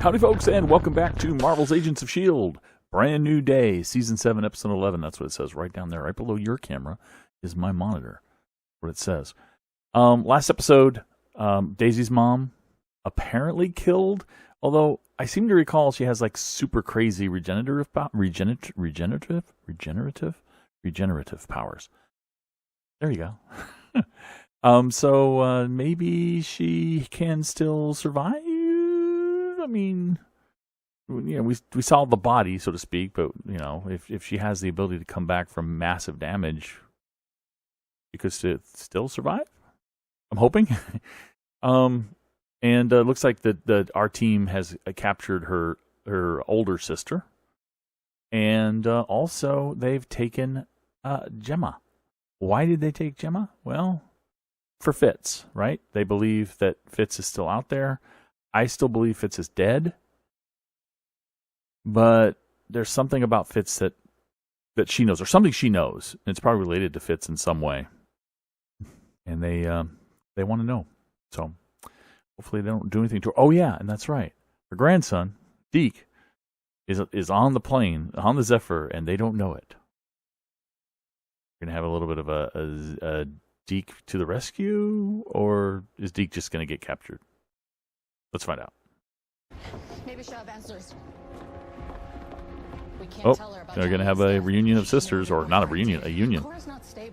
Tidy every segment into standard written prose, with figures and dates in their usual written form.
Howdy folks, and welcome back to Marvel's Agents of S.H.I.E.L.D. Brand new day, Season 7, Episode 11. That's what it says right down there. Right below your camera is my monitor. What it says. Last episode, Daisy's mom apparently killed, although I seem to recall she has like super crazy regenerative powers. There you go. So maybe she can still survive? I mean, you know, we saw the body, so to speak, but, you know, if she has the ability to come back from massive damage, she could still survive? I'm hoping. And it looks like our team has captured her older sister. And also, they've taken Gemma. Why did they take Gemma? Well, for Fitz, right? They believe that Fitz is still out there. I still believe Fitz is dead. But there's something about Fitz that she knows, or something she knows. And it's probably related to Fitz in some way. And they want to know. So hopefully they don't do anything to her. Oh, yeah, and that's right. Her grandson, Deke, is on the plane, on the Zephyr, and they don't know it. We're going to have a little bit of a Deke to the rescue, or is Deke just going to get captured? Let's find out. Maybe she'll have answers. We can't tell her about they're going to have a reunion of sisters, or not a reunion, a union.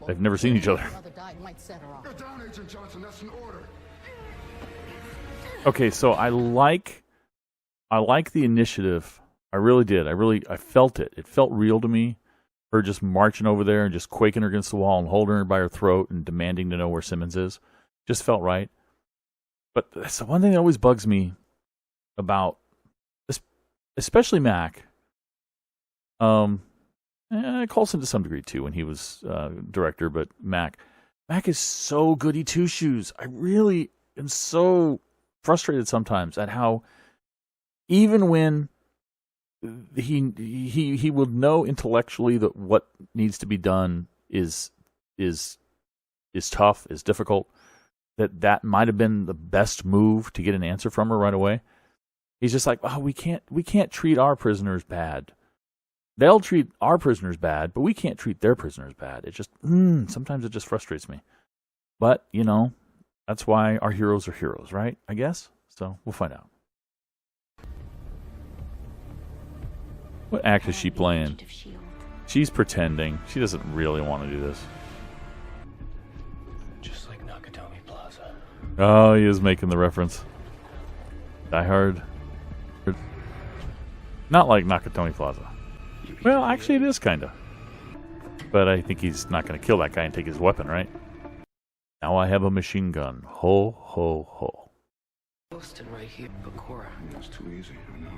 They've never seen each other. Okay, so I like the initiative. I really did. I felt it. It felt real to me. Her just marching over there and just quaking her against the wall and holding her by her throat and demanding to know where Simmons is. Just felt right. But that's the one thing that always bugs me about, especially Mac. Coulson to some degree too when he was director, but Mac is so goody two shoes. I really am so frustrated sometimes at how even when he will know intellectually that what needs to be done is tough, is difficult, that might have been the best move to get an answer from her right away. He's just like, oh, we can't treat our prisoners bad. They'll treat our prisoners bad, but we can't treat their prisoners bad. It just sometimes it just frustrates me. But, you know, that's why our heroes are heroes, right? I guess. So we'll find out. What act is she playing? She's pretending. She doesn't really want to do this. Just like Nakatomi Plaza. Oh, he is making the reference. Die Hard. Not like Nakatomi Plaza. Well, actually it is kind of. But I think he's not going to kill that guy and take his weapon, right? Now I have a machine gun. Ho, ho, ho. Right here, Bakura. It's too easy, I know.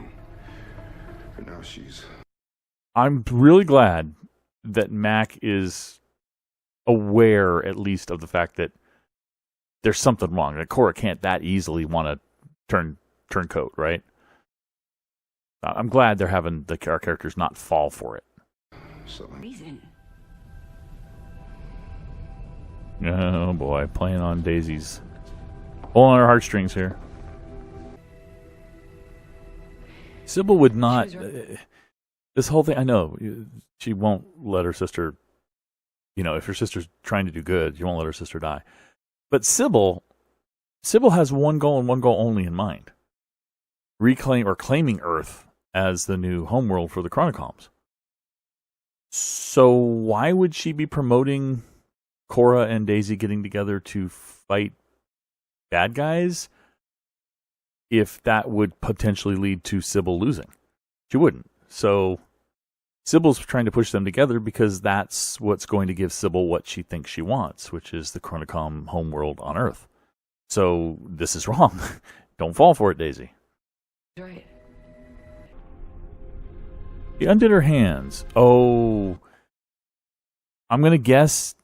But now she's... I'm really glad that Mac is aware, at least, of the fact that there's something wrong. That Cora can't that easily want to turn coat, right? I'm glad they're having our characters not fall for it. Reason. Oh boy, playing on Daisy's. Pulling on her heartstrings here. Sybil would not... this whole thing, I know, she won't let her sister... You know, if her sister's trying to do good, you won't let her sister die. But Sybil has one goal and one goal only in mind. Claiming Earth as the new homeworld for the Chronicoms. So why would she be promoting Cora and Daisy getting together to fight bad guys if that would potentially lead to Sybil losing? She wouldn't. So Sybil's trying to push them together because that's what's going to give Sybil what she thinks she wants, which is the Chronicom homeworld on Earth. So this is wrong. Don't fall for it, Daisy. Right. She undid her hands. Oh. I'm going to guess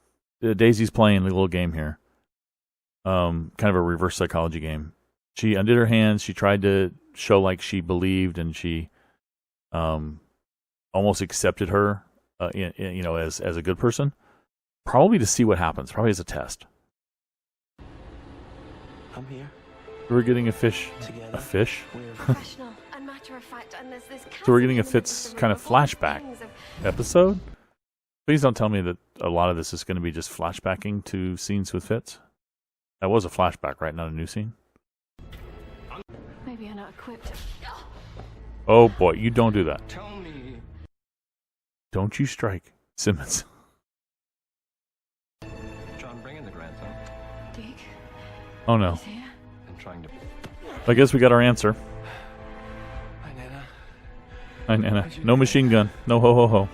Daisy's playing a little game here. Kind of a reverse psychology game. She undid her hands. She tried to show like she believed, and she almost accepted her, as a good person. Probably to see what happens. Probably as a test. I'm here. We're getting a fish. Together. A fish? We're Professional, unmatched. after a fact, and there's this So we're getting a chasm in the Fitz middle kind of of the room all flashback things of- episode. Please don't tell me that a lot of this is going to be just flashbacking to scenes with Fitz. That was a flashback, right? Not a new scene. Maybe I'm not equipped. Oh boy, you don't do that. Tell me. Don't you strike, Simmons. John, bring in the grandson. Deke, Oh no. he's here. I'm trying to. I guess we got our answer. Hi, Nana. Hi, Nana. No machine gun. No ho ho ho.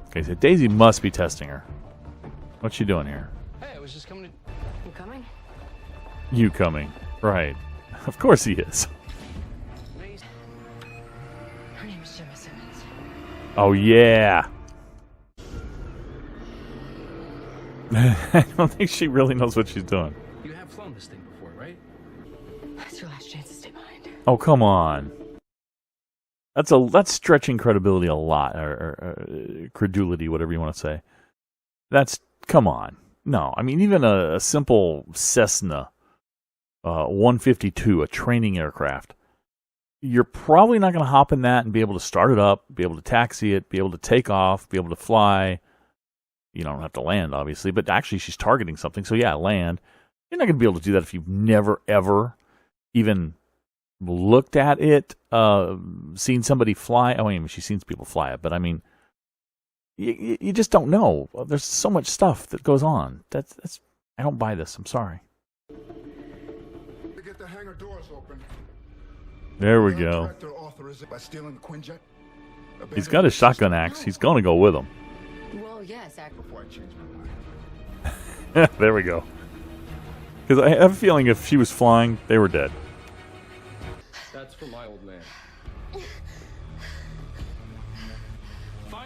Okay, so Daisy must be testing her. What's she doing here? Hey, I was just coming to. You coming? You coming. Right. Of course he is. Her name is Gemma Simmons. Oh yeah. I don't think she really knows what she's doing. You have flown this thing before, right? That's your last chance to stay behind. Oh, come on. That's stretching credibility a lot, or credulity, whatever you want to say. Come on. No, I mean, even a simple Cessna 152, a training aircraft, you're probably not going to hop in that and be able to start it up, be able to taxi it, be able to take off, be able to fly. You don't have to land, obviously, but actually she's targeting something, so yeah, land. You're not going to be able to do that if you've never, ever even looked at it, seen somebody fly. Oh, I mean, she's seen people fly it, but I mean, you just don't know. There's so much stuff that goes on. That's I don't buy this. I'm sorry. To get the hangar doors open. There we go. Contractor authorized by stealing the Quinjet. He's got his shotgun axe. He's going to go with him. Well, yes, Before I change my mind. There we go. Because I have a feeling if she was flying, they were dead. That's for my old man.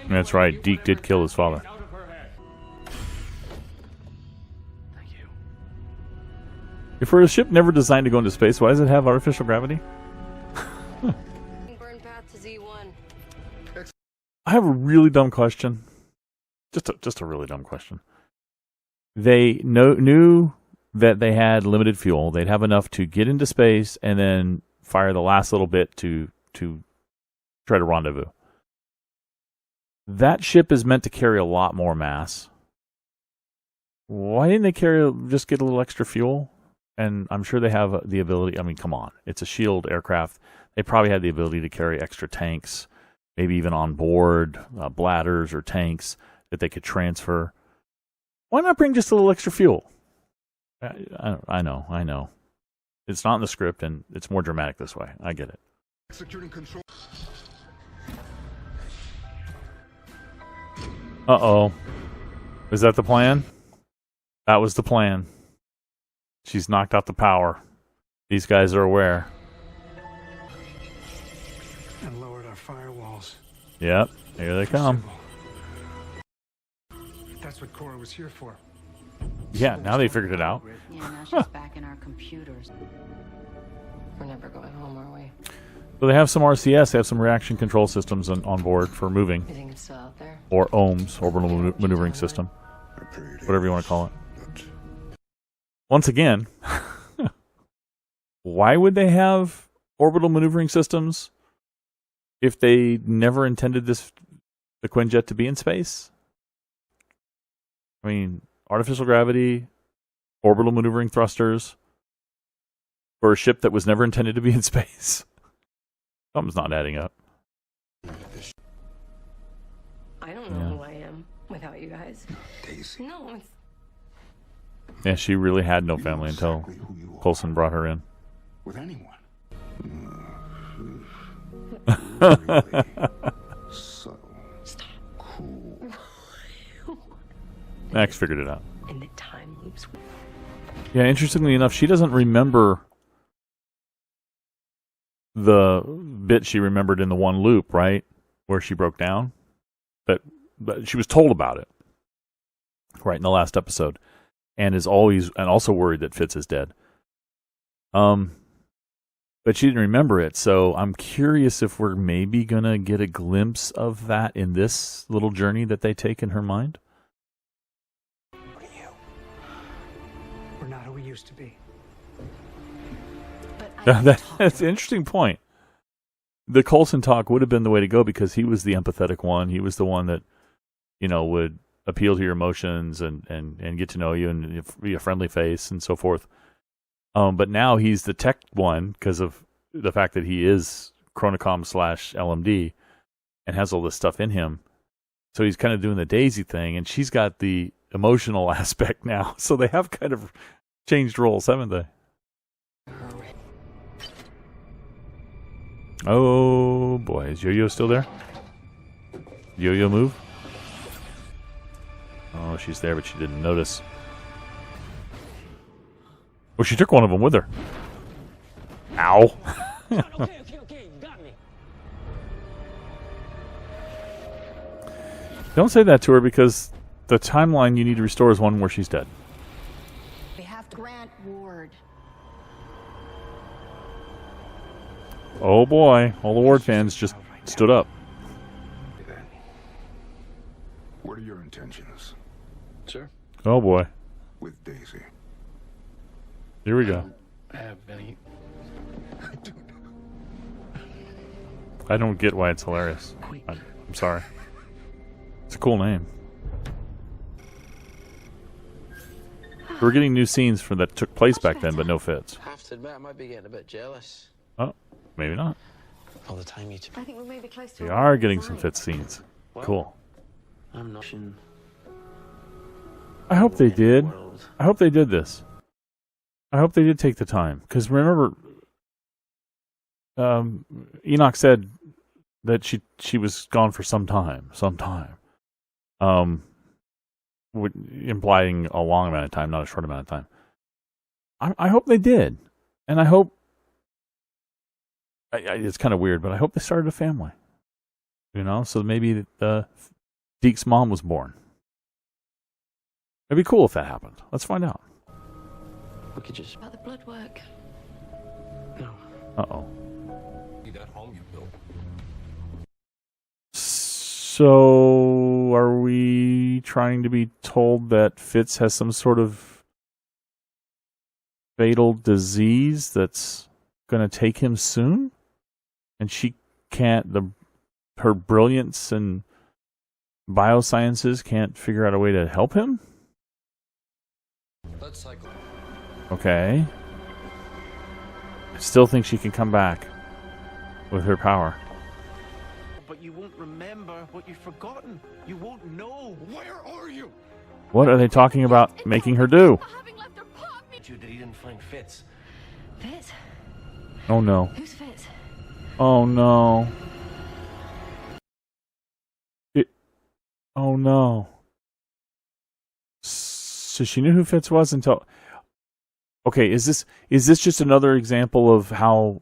That's right. Deke did kill his father. Out of her head. Thank you. If we're a ship never designed to go into space, why does it have artificial gravity? Burn path to Z1. I have a really dumb question. Just a really dumb question. They knew that they had limited fuel. They'd have enough to get into space and then fire the last little bit to try to rendezvous. That ship is meant to carry a lot more mass. Why didn't they just get a little extra fuel? And I'm sure they have the ability. I mean, come on. It's a S.H.I.E.L.D. aircraft. They probably had the ability to carry extra tanks, maybe even on board, bladders or tanks that they could transfer. Why not bring just a little extra fuel? I know. It's not in the script, and it's more dramatic this way. I get it. Executing control. Uh-oh. Is that the plan? That was the plan. She's knocked out the power. These guys are aware. And lowered our firewalls. Yep, here they come. That's what Cora was here for. Yeah, now they figured it out. Yeah, now she's back in our computers. We're never going home, are we? So they have some RCS, they have some reaction control systems on board for moving. You think it's still out there? Or OMS, orbital maneuvering system. Whatever you want to call it. Once again, why would they have orbital maneuvering systems if they never intended the Quinjet to be in space? I mean, artificial gravity, orbital maneuvering thrusters for a ship that was never intended to be in space. Something's not adding up. I don't know who I am without you guys. Daisy. No, it's Yeah, she really had no family until Exactly who you are. Coulson brought her in. With anyone. Really subtle. stop. Cool. Max figured it out. And the time loops. Yeah, interestingly enough, she doesn't remember the bit she remembered in the one loop, right? Where she broke down. But she was told about it. Right, in the last episode. And is also worried that Fitz is dead. But she didn't remember it, so I'm curious if we're maybe gonna get a glimpse of that in this little journey that they take in her mind. What are you? We're not who we used to be. But That's an interesting point. The Coulson talk would have been the way to go because he was the empathetic one. He was the one that, would appeal to your emotions and get to know you and be a friendly face and so forth. But now he's the tech one because of the fact that he is Chronocom / LMD and has all this stuff in him. So he's kind of doing the Daisy thing, and she's got the emotional aspect now. So they have kind of changed roles, haven't they? Oh boy, is Yo-Yo still there? Yo-Yo move? Oh, she's there, but she didn't notice. Well, she took one of them with her. Ow. Okay, you got me. Don't say that to her because the timeline you need to restore is one where she's dead. We have to grant Ward. Oh boy, all the Ward fans just stood up. What are your intentions Sir? Oh boy, with Daisy? here we go. Have any... I don't get why it's hilarious. I'm sorry. It's a cool name. We're getting new scenes from that took place back then, but no Fitz. I have to admit, I might be getting a bit jealous. Oh, maybe not. All the time you took. I think we may be close to We a are getting some line. Fitz scenes. Cool. I'm not in I hope they did. world. I hope they did this. I hope they did take the time. Because remember, Enoch said that she was gone for some time. Implying a long amount of time, not a short amount of time. I hope they did. And I hope... it's kind of weird, but I hope they started a family. So maybe Deke's mom was born. It'd be cool if that happened. Let's find out. We could just. About the blood work. No. Uh-oh. That home you built. So, are we trying to be told that Fitz has some sort of fatal disease that's going to take him soon? And she can't, her brilliance and biosciences can't figure out a way to help him? Let's cycle. Okay. I still think she can come back with her power. But you won't remember what you've forgotten. You won't know. Where are you? What are they talking about making her do? You that he didn't find Fitz. Fitz? Oh no. Who's Fitz? Oh no. Oh no. So she knew who Fitz was until... Okay, is this just another example of how...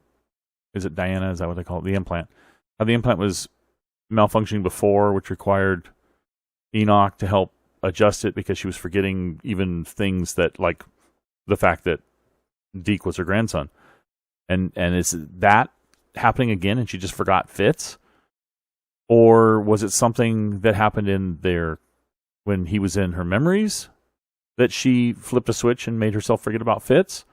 Is it Diana? Is that what they call it? The implant. How the implant was malfunctioning before, which required Enoch to help adjust it because she was forgetting even things that, like the fact that Deke was her grandson. And is that happening again and she just forgot Fitz? Or was it something that happened in there when he was in her memories that she flipped a switch and made herself forget about Fitz?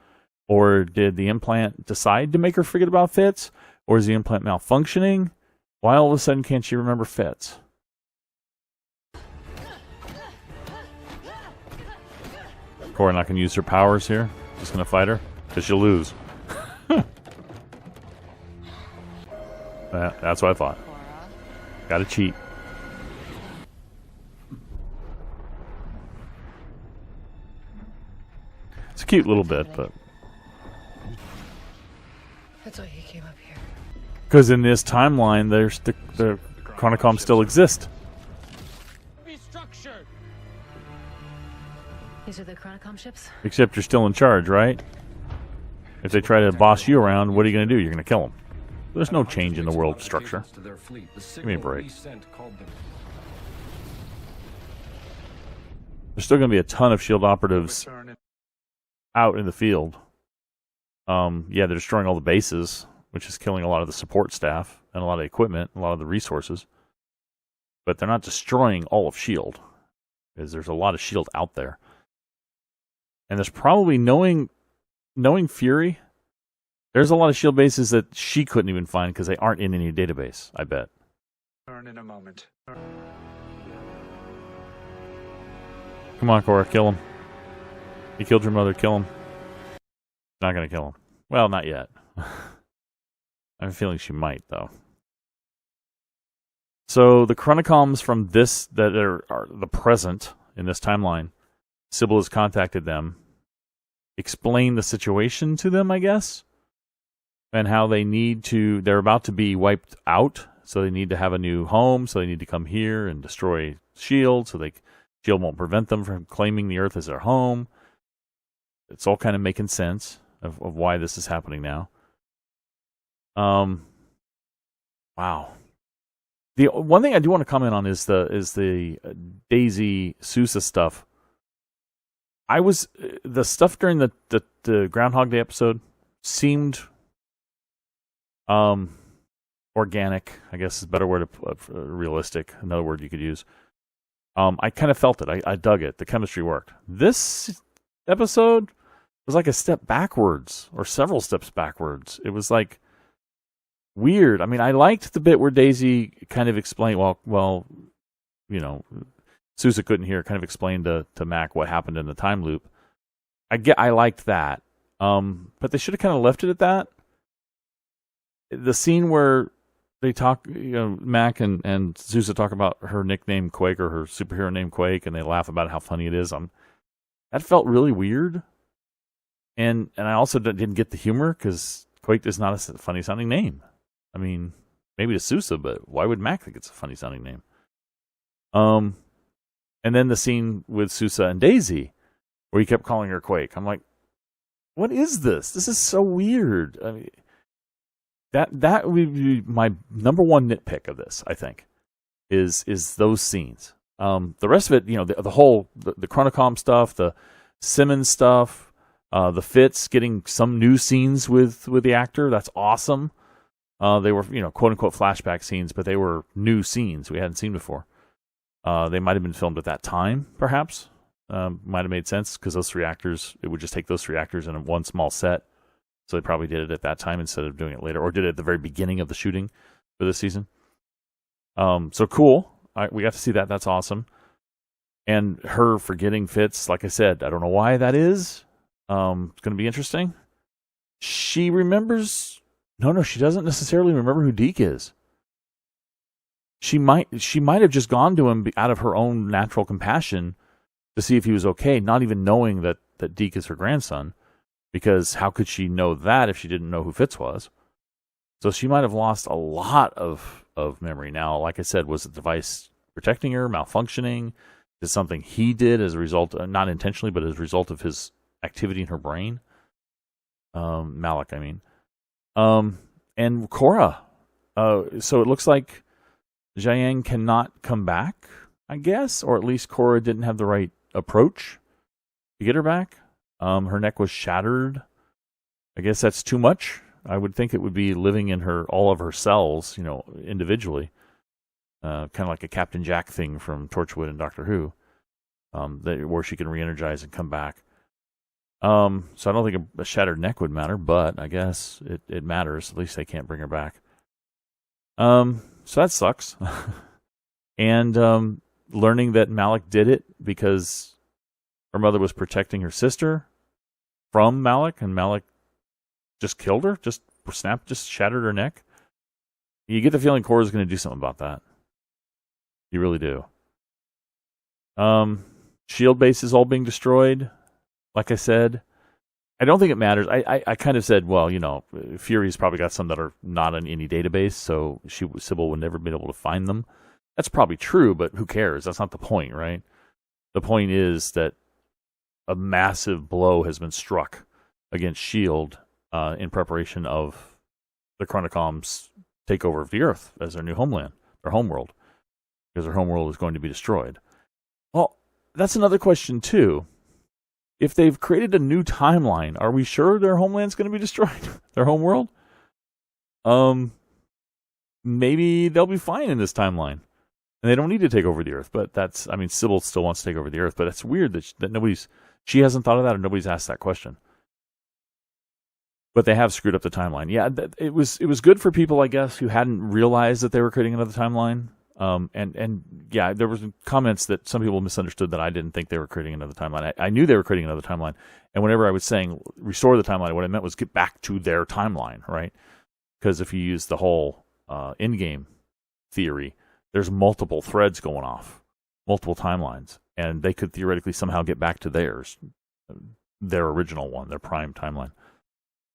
Or did the implant decide to make her forget about Fitz? Or is the implant malfunctioning? Why all of a sudden can't she remember Fitz? Cora not going to use her powers here? Just going to fight her? Because she'll lose. That's what I thought. Gotta cheat. It's a cute little bit, but... That's why he came up here. Because in this timeline, there's the Chronicom still exist. Restructured. These are the Chronicom ships? Except you're still in charge, right? If they try to boss you around, what are you going to do? You're going to kill them. There's no change in the world structure. Give me a break. There's still going to be a ton of S.H.I.E.L.D. operatives out in the field. Yeah, they're destroying all the bases, which is killing a lot of the support staff and a lot of equipment, a lot of the resources. But they're not destroying all of S.H.I.E.L.D. because there's a lot of S.H.I.E.L.D. out there. And there's probably knowing Fury, There's a lot of S.H.I.E.L.D. bases that she couldn't even find because they aren't in any database, I bet. Learn in a moment. Come on, Cora, kill him. He killed your mother, kill him. Not going to kill him. Well, not yet. I have a feeling she might, though. So the Chronicoms from this, that are the present in this timeline, S.H.I.E.L.D. has contacted them, explained the situation to them, I guess, and how they're about to be wiped out, so they need to have a new home, so they need to come here and destroy S.H.I.E.L.D., so S.H.I.E.L.D. won't prevent them from claiming the Earth as their home. It's all kind of making sense of why this is happening now. Wow. The one thing I do want to comment on is the Daisy Sousa stuff. The stuff during the Groundhog Day episode seemed organic, I guess is a better word, realistic, another word you could use. I kind of felt it. I dug it. The chemistry worked. This episode was like a step backwards, or several steps backwards. It was like weird. I mean, I liked the bit where Daisy kind of explained, well, Sousa couldn't hear, kind of explained to Mac what happened in the time loop. I liked that. But they should have kind of left it at that. The scene where they talk, Mac and Sousa talk about her nickname Quake, or her superhero name Quake, and they laugh about how funny it is. That felt really weird. And I also didn't get the humor, because Quake is not a funny sounding name. I mean, maybe to Sousa, but why would Mac think it's a funny sounding name? And then the scene with Sousa and Daisy, where he kept calling her Quake. I'm like, what is this? This is so weird. I mean, that would be my number one nitpick of this, I think, is those scenes. The rest of it, the whole the Chronocom stuff, the Simmons stuff, the Fitz getting some new scenes with the actor, that's awesome. They were, quote unquote flashback scenes, but they were new scenes we hadn't seen before. They might have been filmed at that time, perhaps. Might have made sense, because those 3 actors, it would just take those 3 actors in one small set. So they probably did it at that time instead of doing it later, or did it at the very beginning of the shooting for this season. So cool. We got to see that. That's awesome. And her forgetting Fitz, like I said, I don't know why that is. It's going to be interesting. She remembers... No, she doesn't necessarily remember who Deke is. She might have just gone to him out of her own natural compassion to see if he was okay, not even knowing that Deke is her grandson, because how could she know that if she didn't know who Fitz was? So she might have lost a lot of memory. Now, like I said, was the device protecting her, malfunctioning? Is something he did as a result, not intentionally, but as a result of his activity in her brain? Malik, I mean. And Cora. So it looks like Jiayang cannot come back, I guess, or at least Cora didn't have the right approach to get her back. Her neck was shattered. I guess that's too much. I would think it would be living in all of her cells, individually. Kind of like a Captain Jack thing from Torchwood and Doctor Who, where she can re-energize and come back. So I don't think a shattered neck would matter, but I guess it matters. At least they can't bring her back. So that sucks. And learning that Malik did it because her mother was protecting her sister from Malik, and Malik just killed her, just shattered her neck. You get the feeling Cora's going to do something about that. You really do. S.H.I.E.L.D. base is all being destroyed. Like I said, I don't think it matters. I kind of said, well, Fury's probably got some that are not in any database, so Sybil would never be able to find them. That's probably true, but who cares? That's not the point, right? The point is that a massive blow has been struck against S.H.I.E.L.D. In preparation of the Chronicom's takeover of the Earth as their new homeland, their homeworld, because their homeworld is going to be destroyed. Well, that's another question, too. If they've created a new timeline, are we sure their homeland's going to be destroyed? Their homeworld? Maybe they'll be fine in this timeline. And they don't need to take over the Earth. But Sybil still wants to take over the Earth. But it's weird that she hasn't thought of that, or nobody's asked that question. But they have screwed up the timeline. Yeah, it was good for people, I guess, who hadn't realized that they were creating another timeline. And yeah, there was comments that some people misunderstood that I didn't think they were creating another timeline. I knew they were creating another timeline. And whenever I was saying restore the timeline, what I meant was get back to their timeline, right? Because if you use the whole in-game theory, there's multiple threads going off, multiple timelines, and they could theoretically somehow get back to theirs, their original one, their prime timeline.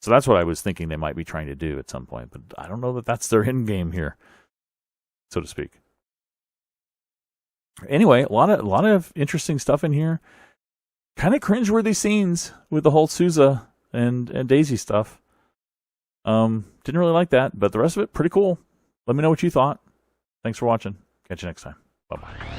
So that's what I was thinking they might be trying to do at some point, but I don't know that that's their end game here, so to speak. Anyway, a lot of interesting stuff in here. Kind of cringeworthy scenes with the whole Sousa and Daisy stuff. Didn't really like that, but the rest of it pretty cool. Let me know what you thought. Thanks for watching. Catch you next time. Bye-bye.